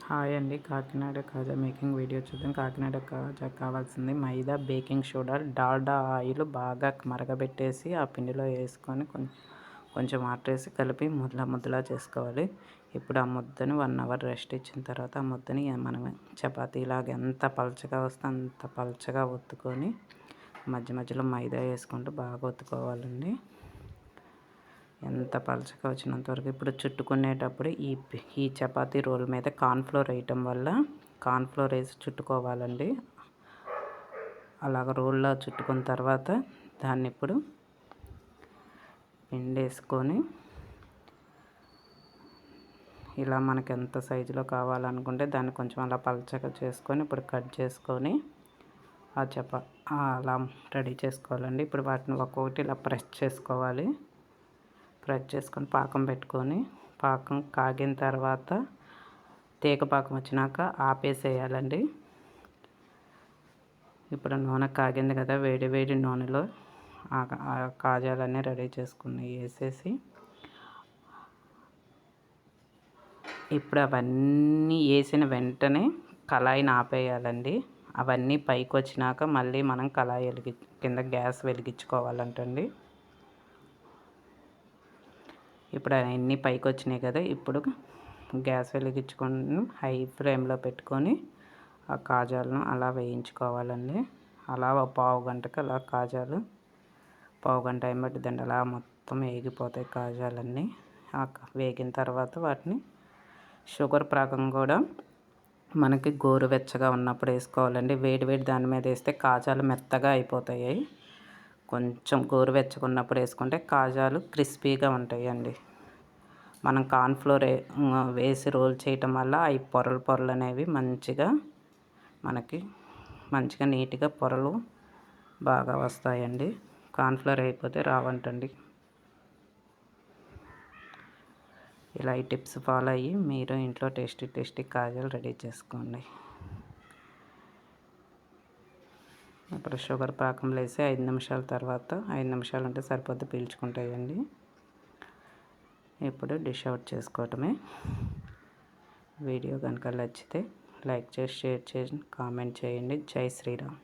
Hi అండి, కాకినాడ కాజా making video చూద్దాం. కాకినాడ కాజా కావాల్సింది మైదా, బేకింగ్ సోడా, డాల్డా ఆయిల్ బాగా మరగబెట్టేసి ఆ పిండిలో వేసుకొని కొంచెం వాటర్ వేసి కలిపి ముద్దలా చేసుకోవాలి. ఇప్పుడు ఆ ముద్దని 1 అవర్ రెస్ట్ ఇచ్చిన తర్వాత ఆ ముద్దని మనం చపాతీలాగా ఎంత పలచగా వస్తే అంత పలచగా ఒత్తుకొని మధ్య మధ్యలో మైదా వేసుకుంటూ బాగా ఒత్తుకోవాలండి. ఎంత పలచగా వచ్చినంత వరకు. ఇప్పుడు చుట్టుకునేటప్పుడు ఈ చపాతీ రోల్ మీద కార్న్ఫ్లోర్ వేయటం వల్ల కార్న్ఫ్లోర్ వేసి చుట్టుకోవాలండి. అలాగ రోల్లో చుట్టుకున్న తర్వాత దాన్ని ఇప్పుడు పిండి వేసుకొని ఇలా మనకి ఎంత సైజులో కావాలనుకుంటే దాన్ని కొంచెం అలా పలచగా చేసుకొని ఇప్పుడు కట్ చేసుకొని అలా రెడీ చేసుకోవాలండి. ఇప్పుడు వాటిని ఒక్కొక్కటి ఇలా ప్రెస్ చేసుకోవాలి. ప్రెస్ చేసుకొని పాకం పెట్టుకొని పాకం కాగిన తర్వాత తీగ పాకం వచ్చినాక ఆపేసేయాలండి. ఇప్పుడు నూనె కాగింది కదా, వేడి వేడి నూనెలో ఆ కాజాలన్నీ రెడీ చేసుకుని వేసేసి ఇప్పుడు అవన్నీ వేసిన వెంటనే కళాయిని ఆపేయాలండి. అవన్నీ పైకి వచ్చినాక మళ్ళీ మనం కళాయి కింద గ్యాస్ వెలిగించుకోవాలంటండి. ఇప్పుడు అవన్నీ పైకి వచ్చినాయి కదా, ఇప్పుడు గ్యాస్ వెలిగించుకొని హై ఫ్లేమ్లో పెట్టుకొని ఆ కాజాలను అలా వేయించుకోవాలండి. అలా పావు గంటకి అలా కాజాలు పావుగంట టైం పట్టిద్దండి. అలా మొత్తం వేగిపోతాయి కాజాలన్నీ. వేగిన తర్వాత వాటిని షుగర్ పాకం కూడా మనకి గోరువెచ్చగా ఉన్నప్పుడు వేసుకోవాలండి. వేడి వేడి దాని మీద వేస్తే కాజాలు మెత్తగా అయిపోతాయి. కొంచెం గోరువెచ్చగా ఉన్నప్పుడు వేసుకుంటే కాజాలు క్రిస్పీగా ఉంటాయండి. మనం కార్న్ఫ్లోర్ వేసి రోల్ చేయటం వల్ల అవి పొరలు అనేవి మంచిగా నీట్గా పొరలు బాగా వస్తాయండి. కార్న్ఫ్లోర్ అయిపోతే రావంటండి. ఇలా ఈ టిప్స్ ఫాలో అయ్యి మీరు ఇంట్లో టేస్టీ కాజాలు రెడీ చేసుకోండి. ఇప్పుడు షుగర్ పాకంలో వేసి 5 నిమిషాల తర్వాత 5 నిమిషాలు అంటే సరిపోద్ది, పీల్చుకుంటాయండి. ఇప్పుడు డిష్ అవుట్ చేసుకోవటమే. వీడియో కనుక నచ్చితే లైక్ చేసి షేర్ చేసి కామెంట్ చేయండి. జై శ్రీరామ్.